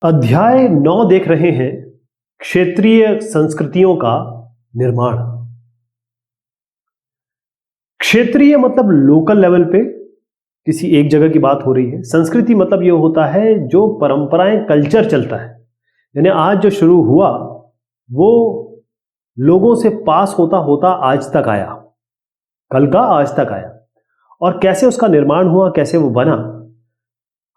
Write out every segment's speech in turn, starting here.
अध्याय 9 देख रहे हैं, क्षेत्रीय संस्कृतियों का निर्माण। क्षेत्रीय मतलब लोकल लेवल पे किसी एक जगह की बात हो रही है। संस्कृति मतलब ये होता है जो परंपराएं, कल्चर चलता है, यानी आज जो शुरू हुआ वो लोगों से पास होता होता आज तक आया, कल का आज तक आया, और कैसे उसका निर्माण हुआ, कैसे वो बना।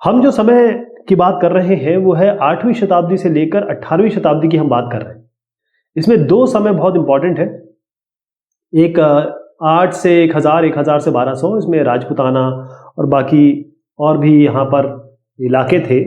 हम जो समय की बात कर रहे हैं वो है 8वीं शताब्दी से लेकर 18वीं शताब्दी की हम बात कर रहे हैं। इसमें दो समय बहुत इंपॉर्टेंट है, एक 8 से 1000, 1000 से 1200, इसमें राजपूताना और बाकी और भी यहाँ पर इलाके थे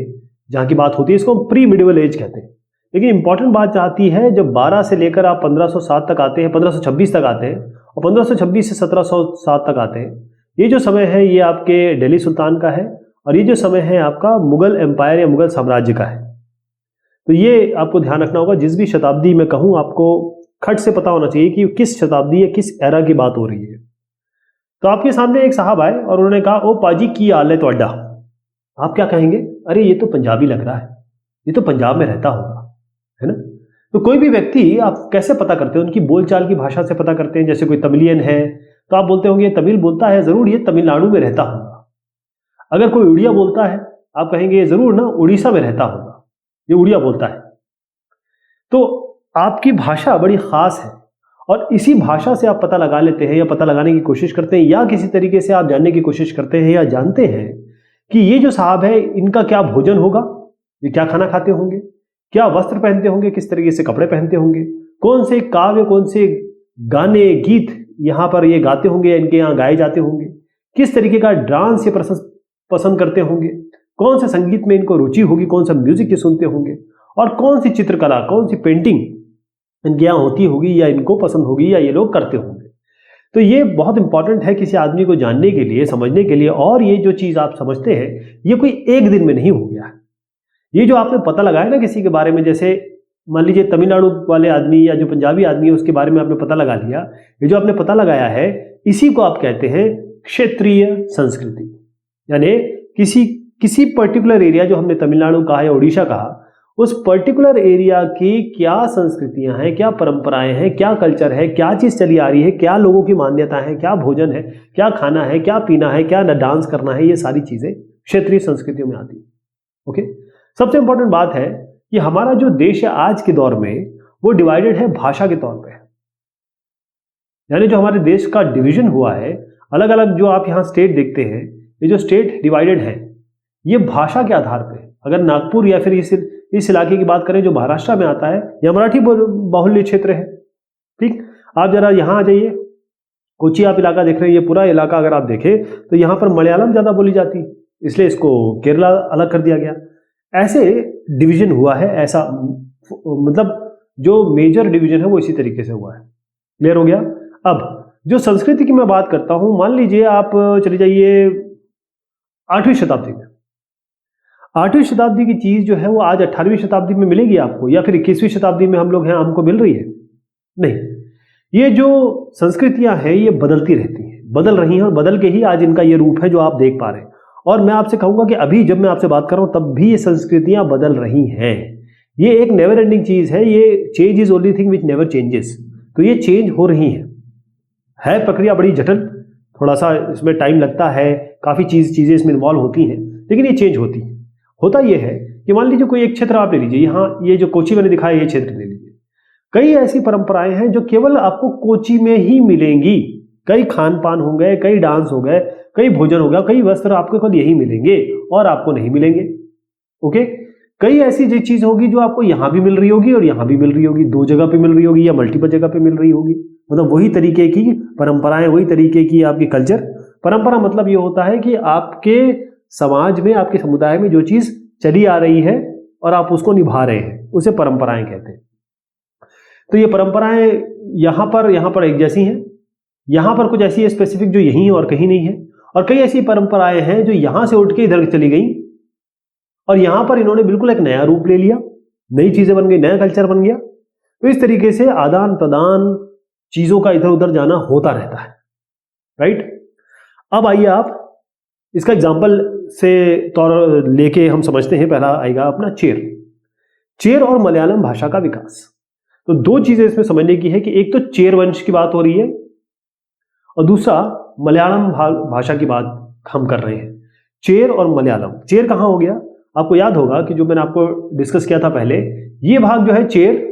जहाँ की बात होती है। इसको हम प्री मिडिवल एज कहते हैं। लेकिन इंपॉर्टेंट बात आती है जब 12 से लेकर आप 1507 तक आते हैं, 1526 तक आते हैं, और 1526 से 1707 तक आते हैं। ये जो समय है ये आपके दिल्ली सुल्तान का है, और ये जो समय है आपका मुगल एम्पायर या मुगल साम्राज्य का है। तो ये आपको ध्यान रखना होगा, जिस भी शताब्दी में कहूँ आपको खट से पता होना चाहिए कि किस शताब्दी या किस एरा की बात हो रही है। तो आपके सामने एक साहब आए और उन्होंने कहा, ओ पाजी की हाल है तोड़ा। आप क्या कहेंगे? अरे ये तो पंजाबी लग रहा है, ये तो पंजाब में रहता होगा, है ना। तो कोई भी व्यक्ति आप कैसे पता करते हैं? उनकी बोलचाल की भाषा से पता करते हैं। जैसे कोई तमिलियन है तो आप बोलते होंगे ये तमिल बोलता है, जरूर ये तमिलनाडु में रहता होगा। अगर कोई उड़िया बोलता है आप कहेंगे ये जरूर ना उड़ीसा में रहता होगा, ये उड़िया बोलता है। तो आपकी भाषा बड़ी खास है, और इसी भाषा से आप पता लगा लेते हैं या पता लगाने की कोशिश करते हैं, या किसी तरीके से आप जानने की कोशिश करते हैं या जानते हैं कि ये जो साहब है इनका क्या भोजन होगा, ये क्या खाना खाते होंगे, क्या वस्त्र पहनते होंगे, किस तरीके से कपड़े पहनते होंगे, कौन से काव्य, कौन से गाने, गीत यहाँ पर ये गाते होंगे या इनके यहाँ गाए जाते होंगे, किस तरीके का डांस ये पसंद करते होंगे, कौन से संगीत में इनको रुचि होगी, कौन सा म्यूजिक ये सुनते होंगे, और कौन सी चित्रकला, कौन सी पेंटिंग इनके यहाँ होती होगी या इनको पसंद होगी या ये लोग करते होंगे। तो ये बहुत इंपॉर्टेंट है किसी आदमी को जानने के लिए, समझने के लिए। और ये जो चीज़ आप समझते हैं ये कोई एक दिन में नहीं हो गया है। ये जो आपने पता लगाया ना किसी के बारे में, जैसे मान लीजिए तमिलनाडु वाले आदमी या जो पंजाबी आदमी है उसके बारे में आपने पता लगा लिया, ये जो आपने पता लगाया है इसी को आप कहते हैं क्षेत्रीय संस्कृति। यानी किसी पर्टिकुलर एरिया, जो हमने तमिलनाडु कहा या उड़ीसा कहा, उस पर्टिकुलर एरिया की क्या संस्कृतियां हैं, क्या परंपराएं हैं, क्या कल्चर है, क्या चीज चली आ रही है, क्या लोगों की मान्यता है, क्या भोजन है, क्या खाना है, क्या पीना है, क्या डांस करना है, ये सारी चीजें क्षेत्रीय संस्कृतियों में आती है। ओके, सबसे इंपॉर्टेंट बात है कि हमारा जो देश है आज के दौर में वो डिवाइडेड है भाषा के तौर पे। यानी जो हमारे देश का डिवीजन हुआ है, अलग अलग जो आप यहाँ स्टेट देखते हैं, ये जो स्टेट डिवाइडेड है ये भाषा के आधार पे। अगर नागपुर या फिर इस इलाके की बात करें जो महाराष्ट्र में आता है, यह मराठी बाहुल्य क्षेत्र है। ठीक, आप जरा यहाँ आ जाइए, कोची आप इलाका देख रहे हैं, ये पूरा इलाका अगर आप देखें तो यहाँ पर मलयालम ज्यादा बोली जाती है, इसलिए इसको केरला अलग कर दिया गया। ऐसे डिवीजन हुआ है, ऐसा मतलब जो मेजर डिवीजन है वो इसी तरीके से हुआ है। क्लियर हो गया? अब जो संस्कृति की मैं बात करता हूं, मान लीजिए आप चले जाइए 8वीं शताब्दी में। 8वीं शताब्दी की चीज जो है वो आज 18वीं शताब्दी में मिलेगी आपको, या फिर 21वीं शताब्दी में हम लोग हैं हमको मिल रही है? नहीं, ये जो संस्कृतियां हैं ये बदलती रहती हैं, बदल रही हैं, और बदल के ही आज इनका ये रूप है जो आप देख पा रहे हैं। और मैं आपसे कहूंगा कि अभी जब मैं आपसे बात कर रहा हूं तब भी ये संस्कृतियां बदल रही हैं। ये एक नेवर एंडिंग चीज है, ये change is only thing which never changes. तो ये चेंज हो रही है प्रक्रिया बड़ी जटिल, थोड़ा सा इसमें टाइम लगता है, काफी चीजें इसमें इन्वॉल्व होती हैं, लेकिन ये चेंज होती है। होता यह है कि मान लीजिए कोई एक क्षेत्र आप ले लीजिए, यहाँ ये जो कोची मैंने दिखाया ये क्षेत्र ले लीजिए। कई ऐसी परंपराएं हैं जो केवल आपको कोची में ही मिलेंगी। कई खान पान हो गए, कई डांस हो गए, कई भोजन हो गया, कई वस्त्र आपको केवल यही मिलेंगे और आपको नहीं मिलेंगे। ओके, कई ऐसी चीज होगी जो आपको यहाँ भी मिल रही होगी और यहाँ भी मिल रही होगी, दो जगह पे मिल रही होगी या मल्टीपल जगह पे मिल रही होगी। मतलब वही तरीके की परंपराएं, वही तरीके की आपकी कल्चर। परंपरा मतलब ये होता है कि आपके समाज में, आपके समुदाय में जो चीज चली आ रही है और आप उसको निभा रहे हैं, उसे परंपराएं कहते हैं। तो ये परंपराएं यहाँ पर एक जैसी हैं, यहाँ पर कुछ ऐसी है स्पेसिफिक जो यहीं है और कहीं नहीं है, और कई ऐसी परंपराएं हैं जो यहां से उठ के इधर चली गई और यहां पर इन्होंने बिल्कुल एक नया रूप ले लिया, नई चीजें बन गई, नया कल्चर बन गया। तो इस तरीके से आदान प्रदान, चीजों का इधर उधर जाना होता रहता है, राइट। अब आइए आप इसका एग्जाम्पल से तौर लेके हम समझते हैं। पहला आएगा अपना चेयर। चेर और मलयालम भाषा का विकास। तो दो चीजें इसमें समझने की है कि एक तो चेर वंश की बात हो रही है और दूसरा मलयालम भाषा की बात हम कर रहे हैं। चेर और मलयालम, चेर कहाँ हो गया? आपको याद होगा कि जो मैंने आपको डिस्कस किया था पहले, ये भाग जो है चेर,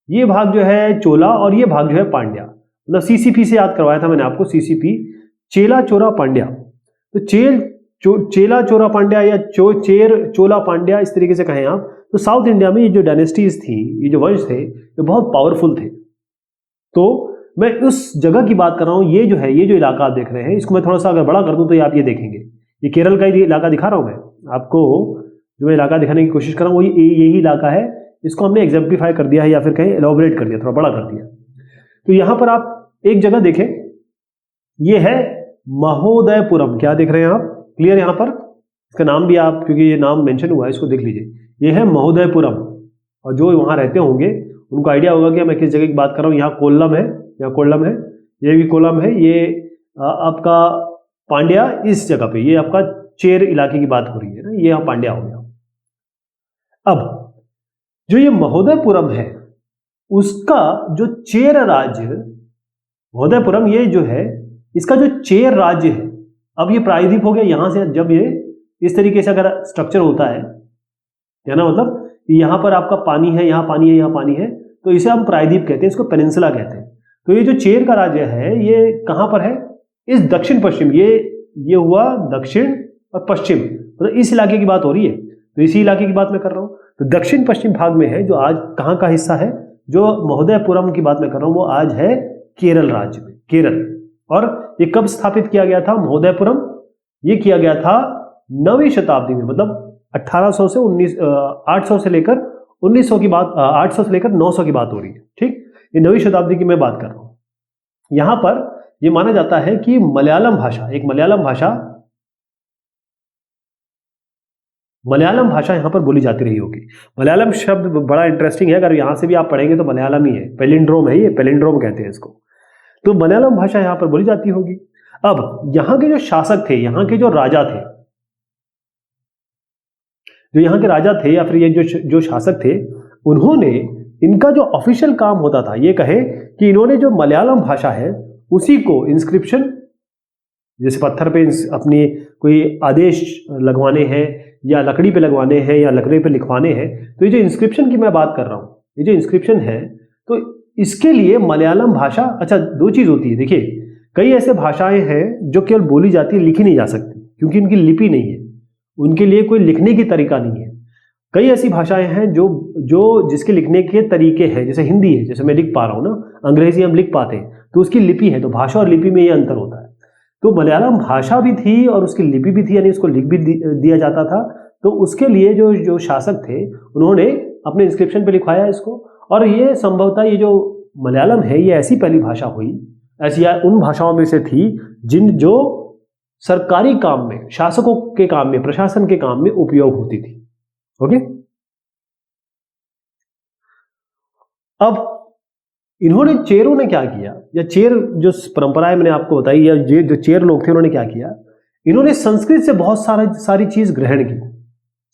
ये भाग जो है चोला और ये भाग जो है पांड्या। मतलब सीसीपी से याद करवाया था मैंने आपको, सीसीपी, चेला चोरा पांड्या। तो चेला चोरा पांड्या या चेर चोला पांड्या, इस तरीके से कहें आप। तो साउथ इंडिया में ये जो डायनेस्टीज थी, ये जो वंश थे, ये बहुत पावरफुल थे। तो मैं उस जगह की बात कर रहा हूं। ये जो है, ये जो इलाका आप देख रहे हैं, इसको मैं थोड़ा सा अगर बड़ा कर दूं तो ये आप ये देखेंगे, ये केरल का ही इलाका दिखा रहा हूं मैं आपको। जो मैं इलाका दिखाने की कोशिश कर रहा हूं वो यही इलाका है। इसको हमने एग्जाम्प्लीफाई कर दिया है या फिर कहीं एलोबरेट कर दिया, थोड़ा बड़ा कर दिया। तो यहां पर आप एक जगह देखें, ये है महोदयपुरम। क्या देख रहे हैं आप? क्लियर? यहां पर इसका नाम भी आप, क्योंकि ये नाम मेंशन हुआ है, इसको देख लीजिए। ये है महोदयपुरम। और जो वहां रहते होंगे उनको आइडिया होगा कि मैं किस जगह की बात कर रहा हूँ। यहाँ कोल्लम है, यहाँ कोल्लम है, ये भी कोल्लम है। ये आपका पांड्या इस जगह पे, ये आपका चेर इलाके की बात हो रही है ना, ये यहाँ पांड्या हो गया। अब जो ये महोदयपुरम है, उसका जो चेर राज्य, महोदयपुरम ये जो है, इसका जो चेर राज्य है, अब ये प्रायद्वीप हो गया। यहां से जब ये इस तरीके से अगर स्ट्रक्चर होता है ना, मतलब यहां पर आपका पानी है, यहां पानी है, यहां पानी है, तो इसे हम प्रायद्वीप कहते हैं, इसको पेनिनसुला कहते हैं। तो ये जो चेर का राज्य है, ये कहां पर है? इस दक्षिण पश्चिम, ये हुआ दक्षिण और पश्चिम, मतलब इस इलाके की बात हो रही है। तो इसी इलाके की बात मैं कर रहा हूं। तो दक्षिण पश्चिम भाग में है, जो आज कहां का हिस्सा है, जो महोदयपुरम की बात मैं कर रहा हूं, वो आज है केरल राज्य में, केरल। और ये कब स्थापित किया गया था महोदयपुरम? ये किया गया था 9वीं शताब्दी में, मतलब 1800 से 800 से लेकर 1900 की बात, 800 से लेकर 900 की बात हो रही है। ठीक, ये 9वीं शताब्दी की मैं बात कर रहा हूं। यहां पर यह माना जाता है कि मलयालम भाषा, एक मलयालम भाषा यहां पर बोली जाती रही होगी। मलयालम शब्द बड़ा इंटरेस्टिंग है, अगर यहां से भी आप पढ़ेंगे तो मलयालम ही है, पेलिंड्रोम है, ये पेलिंड्रोम कहते हैं इसको। तो मलयालम भाषा यहां पर बोली जाती होगी। अब यहां के जो शासक थे, यहां के जो राजा थे, जो यहाँ के राजा थे या फिर ये जो शासक थे, उन्होंने, इनका जो ऑफिशियल काम होता था, ये कहे कि इन्होंने जो मलयालम भाषा है उसी को इंस्क्रिप्शन, जैसे पत्थर पे अपनी कोई आदेश लगवाने हैं या लकड़ी पे लगवाने हैं या लकड़ी पे लिखवाने हैं, तो ये जो इंस्क्रिप्शन की मैं बात कर रहा हूँ, ये जो इंस्क्रिप्शन है, तो इसके लिए मलयालम भाषा, अच्छा दो चीज होती है। देखिए, कई ऐसे भाषाएं हैं जो केवल बोली जाती है, लिखी नहीं जा सकती, क्योंकि इनकी लिपि नहीं है, उनके लिए कोई लिखने की तरीका नहीं है। कई ऐसी भाषाएं हैं जो जिसके लिखने के तरीके हैं, जैसे हिंदी है, जैसे मैं लिख पा रहा हूं ना, अंग्रेजी हम लिख पाते हैं, तो उसकी लिपि है। तो भाषा और लिपि में ये अंतर होता है। तो मलयालम भाषा भी थी और उसकी लिपि भी थी, यानी उसको लिख भी दिया जाता था। तो उसके लिए जो शासक थे, उन्होंने अपने इंस्क्रिप्शन पे लिखवाया इसको। और ये संभवतः ये जो मलयालम है, ये ऐसी पहली भाषा हुई, ऐसी उन भाषाओं में से थी जो सरकारी काम में, शासकों के काम में, प्रशासन के काम में उपयोग होती थी। ओके, अब इन्होंने, चेरों ने क्या किया, या चेर जो परंपराएं मैंने आपको बताई, या ये जो चेर लोग थे, उन्होंने क्या किया, इन्होंने संस्कृत से बहुत सारी चीज ग्रहण की।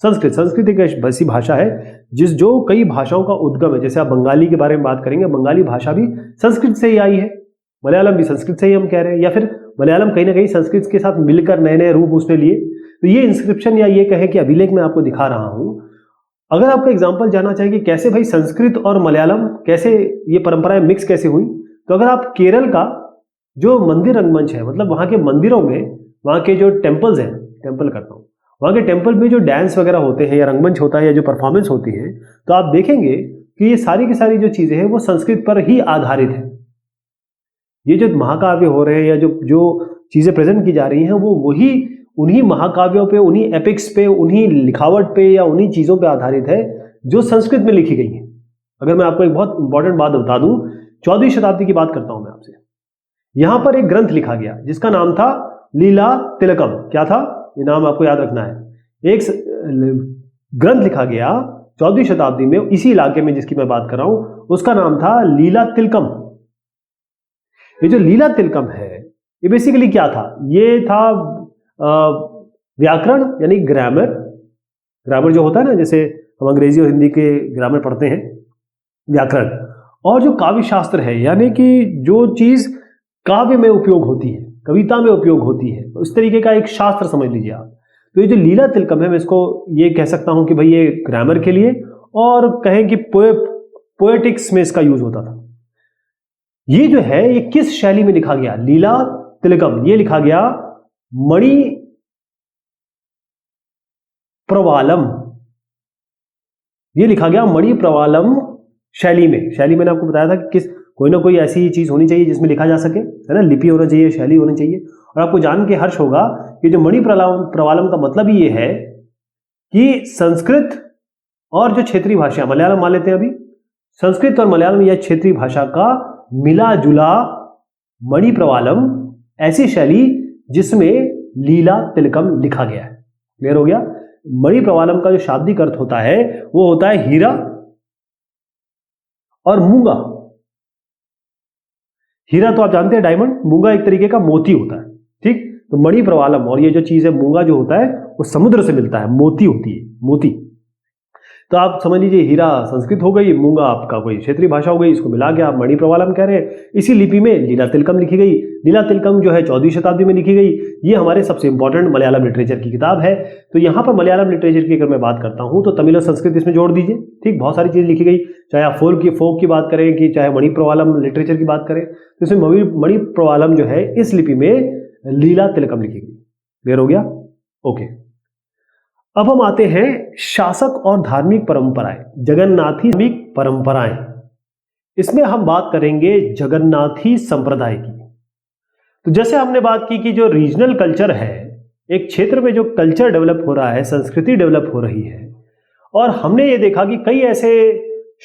संस्कृत एक ऐसी भाषा है जो कई भाषाओं का उद्गम है। जैसे आप बंगाली के बारे में बात करेंगे, बंगाली भाषा भी संस्कृत से ही आई है, मलयालम भी संस्कृत से ही हम कह रहे हैं, या फिर मलयालम कहीं ना कहीं संस्कृत के साथ मिलकर नए नए रूप उसने लिए। तो ये इंस्क्रिप्शन या ये कहें कि अभिलेख मैं आपको दिखा रहा हूं। अगर आपका एग्जांपल जानना चाहिए कि कैसे भाई संस्कृत और मलयालम, कैसे ये परंपराएं मिक्स कैसे हुई, तो अगर आप केरल का जो मंदिर रंगमंच है, मतलब वहां के मंदिरों में, वहां के जो टेम्पल्स हैं, टेम्पल करता हूं, वहां के टेम्पल में जो डांस वगैरह होते हैं या रंगमंच होता है या जो परफॉर्मेंस होती है, तो आप देखेंगे कि ये सारी की सारी जो चीजें हैं वो संस्कृत पर ही आधारित है। ये जो महाकाव्य हो रहे हैं या जो चीजें प्रेजेंट की जा रही हैं, वो वही उन्हीं महाकाव्यों पे, उन्हीं एपिक्स पे, उन्हीं लिखावट पे या उन्हीं चीजों पे आधारित है जो संस्कृत में लिखी गई है। अगर मैं आपको एक बहुत इंपॉर्टेंट बात बता दूं, 14वीं शताब्दी की बात करता हूं मैं आपसे। यहां पर एक ग्रंथ लिखा गया जिसका नाम था लीला तिलकम। क्या था ये नाम? आपको याद रखना है। एक ग्रंथ लिखा गया 14वीं शताब्दी में इसी इलाके में जिसकी मैं बात कर रहा हूं, उसका नाम था लीला तिलकम। ये जो लीला तिलकम है, ये बेसिकली क्या था? ये था व्याकरण, यानी ग्रामर जो होता है ना, जैसे हम अंग्रेजी और हिंदी के ग्रामर पढ़ते हैं, व्याकरण, और जो काव्य शास्त्र है यानी कि जो चीज काव्य में उपयोग होती है, कविता में उपयोग होती है, उस तरीके का एक शास्त्र समझ लीजिए आप। तो ये जो लीला तिलकम है, मैं इसको ये कह सकता हूं कि भाई ये ग्रामर के लिए और कहें कि पोएटिक्स में इसका यूज होता था। ये जो है ये किस शैली में लिखा गया? लीला तिलकम ये लिखा गया मणि प्रवालम, ये लिखा गया मणि प्रवालम शैली में। शैली मैंने आपको बताया था कि किस कोई ना कोई ऐसी चीज होनी चाहिए जिसमें लिखा जा सके, है ना, लिपि होना चाहिए, शैली होनी चाहिए। और आपको जान के हर्ष होगा कि जो मणि प्रवालम का मतलब ही ये है कि संस्कृत और जो क्षेत्रीय भाषा, मलयालम मान लेते हैं अभी, संस्कृत और मलयालम या क्षेत्रीय भाषा का मिला जुला मणि प्रवालम, ऐसी शैली जिसमें लीला तिलकम लिखा गया है। क्लियर हो गया? मणि प्रवालम का जो शाब्दिक अर्थ होता है वो होता है हीरा और मूंगा। हीरा तो आप जानते हैं डायमंड, मूंगा एक तरीके का मोती होता है, ठीक। तो मणि प्रवालम, और ये जो चीज है मूंगा जो होता है वो समुद्र से मिलता है, मोती होती है, मोती। तो आप समझ लीजिए हीरा संस्कृत हो गई, मूंगा आपका कोई क्षेत्रीय भाषा हो गई, इसको मिला के आप मणि प्रवालम कह रहे हैं। इसी लिपि में लीला तिलकम लिखी गई। लीला तिलकम जो है 14वीं शताब्दी में लिखी गई। ये हमारे सबसे इंपॉर्टेंट मलयालम लिटरेचर की किताब है। तो यहाँ पर मलयालम लिटरेचर की अगर मैं बात करता हूँ तो तमिल और संस्कृत इसमें जोड़ दीजिए, ठीक। बहुत सारी चीज लिखी गई, चाहे आप फोक की बात करें कि चाहे मणि प्रवालम लिटरेचर की बात करें, तो इसमें मणि प्रवालम जो है इस लिपि में लीला तिलकम लिखी गई। क्लियर हो गया? ओके। अब हम आते हैं शासक और धार्मिक परंपराएं, जगन्नाथी धार्मिक परंपराएं। इसमें हम बात करेंगे जगन्नाथी संप्रदाय की। तो जैसे हमने बात की कि जो रीजनल कल्चर है, एक क्षेत्र में जो कल्चर डेवलप हो रहा है, संस्कृति डेवलप हो रही है, और हमने ये देखा कि कई ऐसे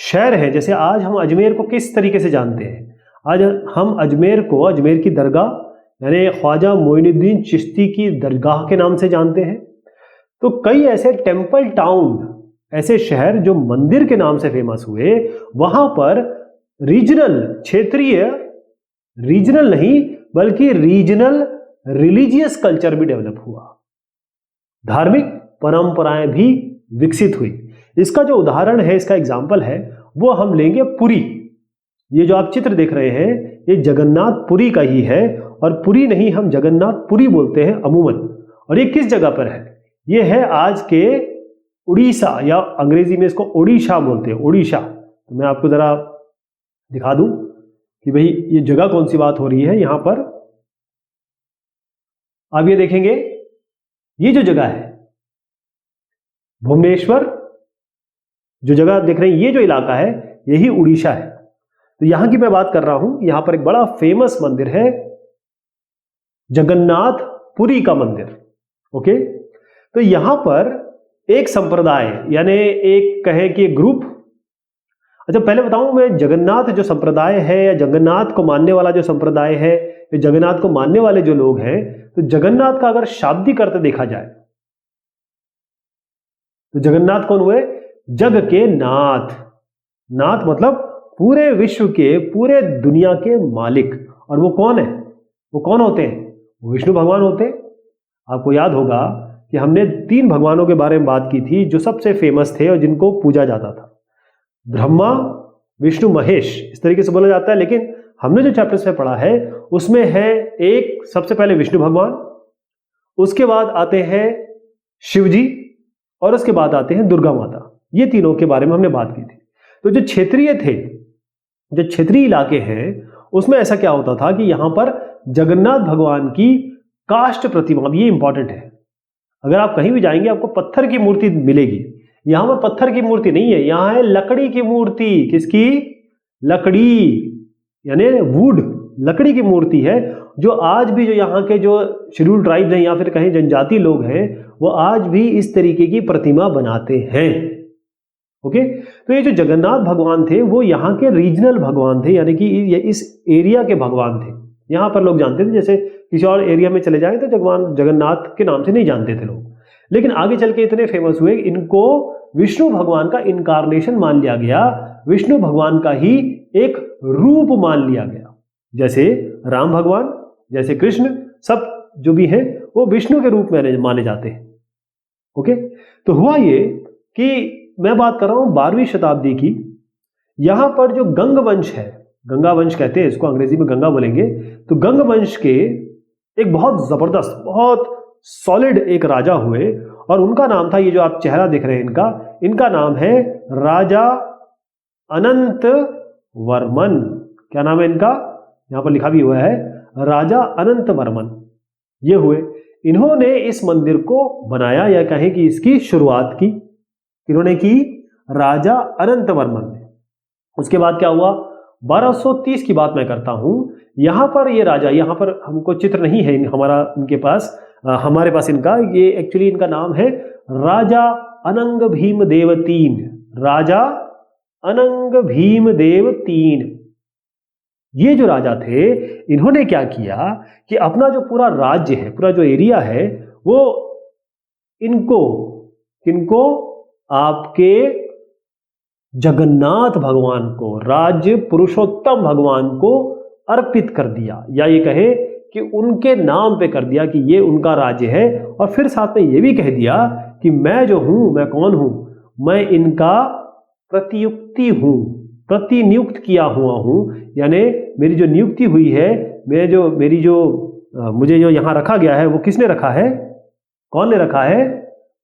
शहर हैं, जैसे आज हम अजमेर को किस तरीके से जानते हैं? आज हम अजमेर को, अजमेर की दरगाह यानी ख्वाजा मोइनुद्दीन चिश्ती की दरगाह के नाम से जानते हैं। तो कई ऐसे टेम्पल टाउन, ऐसे शहर जो मंदिर के नाम से फेमस हुए, वहां पर रीजनल, क्षेत्रीय, रीजनल नहीं बल्कि रीजनल रिलीजियस कल्चर भी डेवलप हुआ, धार्मिक परंपराएं भी विकसित हुई। इसका जो उदाहरण है, इसका एग्जाम्पल है, वो हम लेंगे पुरी। ये जो आप चित्र देख रहे हैं ये जगन्नाथपुरी का ही है, और पुरी नहीं, हम जगन्नाथपुरी बोलते हैं अमूमन। और ये किस जगह पर है? ये है आज के उड़ीसा, या अंग्रेजी में इसको ओडिशा बोलते हैं, ओडिशा। तो मैं आपको जरा दिखा दूं कि भाई ये जगह कौन सी बात हो रही है। यहां पर आप ये देखेंगे, ये जो जगह है भुवनेश्वर, जो जगह देख रहे हैं, ये जो इलाका है यही उड़ीसा है। तो यहां की मैं बात कर रहा हूं। यहां पर एक बड़ा फेमस मंदिर है, जगन्नाथपुरी का मंदिर। ओके। तो यहां पर एक संप्रदाय यानी एक कहें कि ग्रुप, अच्छा पहले बताऊं मैं, जगन्नाथ जो संप्रदाय है या जगन्नाथ को मानने वाला जो संप्रदाय है, जगन्नाथ को मानने वाले जो लोग हैं, तो जगन्नाथ का अगर शाब्दिक अर्थ देखा जाए तो जगन्नाथ कौन हुए? जग के नाथ। नाथ मतलब पूरे विश्व के, पूरे दुनिया के मालिक। और वो कौन है? वो कौन होते हैं? वो विष्णु भगवान होते हैं। आपको याद होगा कि हमने 3 भगवानों के बारे में बात की थी जो सबसे फेमस थे और जिनको पूजा जाता था, ब्रह्मा, विष्णु, महेश, इस तरीके से बोला जाता है। लेकिन हमने जो चैप्टर्स में पढ़ा है उसमें है एक, सबसे पहले विष्णु भगवान, उसके बाद आते हैं शिव जी, और उसके बाद आते हैं दुर्गा माता। ये तीनों के बारे में हमने बात की थी। तो जो क्षेत्रीय थे, जो क्षेत्रीय इलाके हैं, उसमें ऐसा क्या होता था कि यहां पर जगन्नाथ भगवान की काष्ठ प्रतिमा, ये इंपॉर्टेंट है। अगर आप कहीं भी जाएंगे आपको पत्थर की मूर्ति मिलेगी। यहां पर पत्थर की मूर्ति नहीं है, यहां है लकड़ी की मूर्ति। किसकी? लकड़ी यानी वुड, लकड़ी की मूर्ति है। जो आज भी जो यहाँ के जो शेड्यूल्ड ट्राइब्स हैं या फिर कहीं जनजाति लोग हैं, वो आज भी इस तरीके की प्रतिमा बनाते हैं। ओके। तो ये जो जगन्नाथ भगवान थे वो यहाँ के रीजनल भगवान थे, यानी कि ये इस एरिया के भगवान थे। यहाँ पर लोग जानते थे, जैसे किसी और एरिया में चले जाएं तो जगन्नाथ के नाम से नहीं जानते थे लोग। लेकिन आगे चल के इतने फेमस हुए, इनको विष्णु भगवान का इनकारनेशन मान लिया गया, विष्णु भगवान का ही एक रूप मान लिया गया। जैसे राम भगवान, जैसे कृष्ण, सब जो भी हैं वो विष्णु के रूप में माने जाते हैं। ओके। तो हुआ ये कि मैं बात कर रहा हूं 12वीं शताब्दी की। यहां पर जो गंग वंश है, गंगा वंश कहते हैं इसको, अंग्रेजी में गंगा बोलेंगे, तो गंग वंश के एक बहुत जबरदस्त, बहुत सॉलिड एक राजा हुए और उनका नाम था, ये जो आप चेहरा देख रहे हैं इनका नाम है राजा अनंत वर्मन। क्या नाम है इनका? यहां पर लिखा भी हुआ है राजा अनंत वर्मन। ये हुए, इन्होंने इस मंदिर को बनाया, या कहें कि इसकी शुरुआत की। इन्होंने की राजा अनंत वर्मन ने। उसके बाद क्या हुआ? 1230 की बात मैं करता हूं। यहां पर ये राजा, यहां पर हमको चित्र नहीं है इनके पास, हमारे पास इनका, ये एक्चुअली इनका नाम है राजा अनंग भीमदेव तीन। राजा अनंग भीमदेव तीन। ये जो राजा थे, इन्होंने क्या किया कि अपना जो पूरा राज्य है, पूरा जो एरिया है, वो इनको आपके जगन्नाथ भगवान को, राज्य पुरुषोत्तम भगवान को अर्पित कर दिया, या ये कहे कि उनके नाम पे कर दिया कि ये उनका राज्य है। और फिर साथ में ये भी कह दिया कि मैं जो हूं, मैं कौन हूं? मैं इनका प्रतिनियुक्त किया हुआ हूं, यानी मेरी जो नियुक्ति हुई है, मुझे जो यहां रखा गया है, वो किसने रखा है? कौन ने रखा है?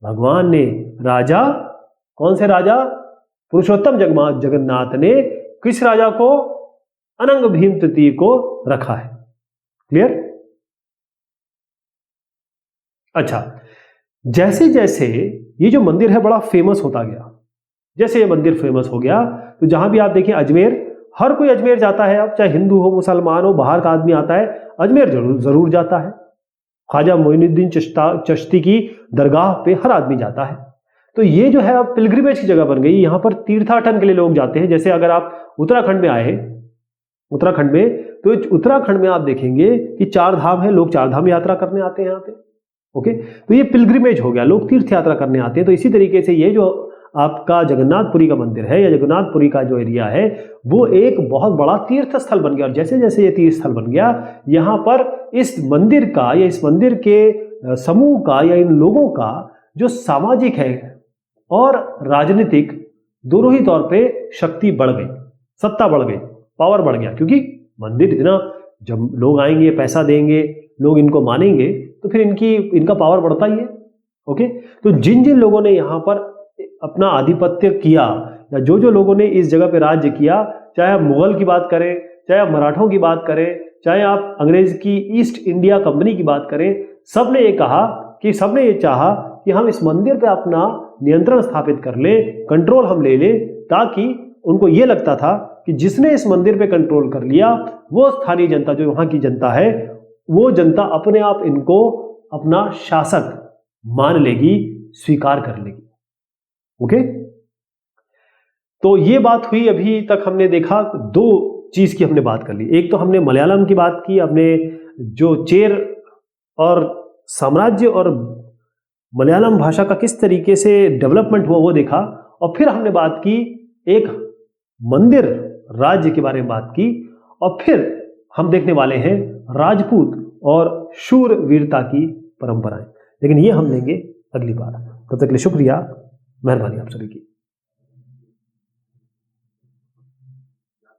भगवान ने। राजा, कौन से राजा? पुरुषोत्तम जगन्नाथ ने किस राजा को? अनंग भीम तृतीय को रखा है। क्लियर? अच्छा, जैसे जैसे ये जो मंदिर है बड़ा फेमस होता गया, जैसे ये मंदिर फेमस हो गया, तो जहां भी आप देखिए अजमेर, हर कोई अजमेर जाता है। अब चाहे हिंदू हो, मुसलमान हो, बाहर का आदमी आता है, अजमेर जरूर जाता है। ख्वाजा मोइनुद्दीन चिश्ती की दरगाह पे हर आदमी जाता है। तो ये जो है अब पिलग्रिमेज की जगह बन गई। यहाँ पर तीर्थाटन के लिए लोग जाते हैं। जैसे अगर आप उत्तराखंड में आए, उत्तराखंड में आप देखेंगे कि 4 धाम है, लोग 4 धाम यात्रा करने आते हैं यहाँ पे। ओके, तो ये पिलग्रिमेज हो गया, लोग तीर्थ यात्रा करने आते हैं। तो इसी तरीके से ये जो आपका जगन्नाथपुरी का मंदिर है, या जगन्नाथपुरी का जो एरिया है, वो एक बहुत बड़ा तीर्थ स्थल बन गया। और जैसे जैसे ये तीर्थ स्थल बन गया, यहाँ पर इस मंदिर का, या इस मंदिर के समूह का, या इन लोगों का जो सामाजिक है और राजनीतिक दोनों ही तौर पे शक्ति बढ़ गई, सत्ता बढ़ गई, पावर बढ़ गया। क्योंकि मंदिर इतना, जब लोग आएंगे, पैसा देंगे, लोग इनको मानेंगे, तो फिर इनका पावर बढ़ता ही है। ओके, तो जिन जिन लोगों ने यहाँ पर अपना आधिपत्य किया, या जो जो लोगों ने इस जगह पे राज्य किया, चाहे आप मुगल की बात करें, चाहे आप मराठों की बात करें, चाहे आप अंग्रेज की ईस्ट इंडिया कंपनी की बात करें, सबने ये चाहा कि हम इस मंदिर पे अपना नियंत्रण स्थापित कर लें, कंट्रोल हम ले लें, ताकि उनको ये लगता था कि जिसने इस मंदिर पे कंट्रोल कर लिया, वो स्थानीय जनता, जो वहां की जनता है, वो जनता अपने आप इनको अपना शासक मान लेगी, स्वीकार कर लेगी। ओके, तो ये बात हुई। अभी तक हमने देखा 2 चीज की हमने बात कर ली। एक तो हमने मलयालम की बात की, अपने जो चेर और साम्राज्य और मलयालम भाषा का किस तरीके से डेवलपमेंट हुआ वो देखा। और फिर हमने बात की एक मंदिर राज्य के बारे में बात की। और फिर हम देखने वाले हैं राजपूत और शूरवीरता की परंपराएं, लेकिन ये हम लेंगे अगली बार। तब तक के लिए शुक्रिया, मेहरबानी आप सभी की।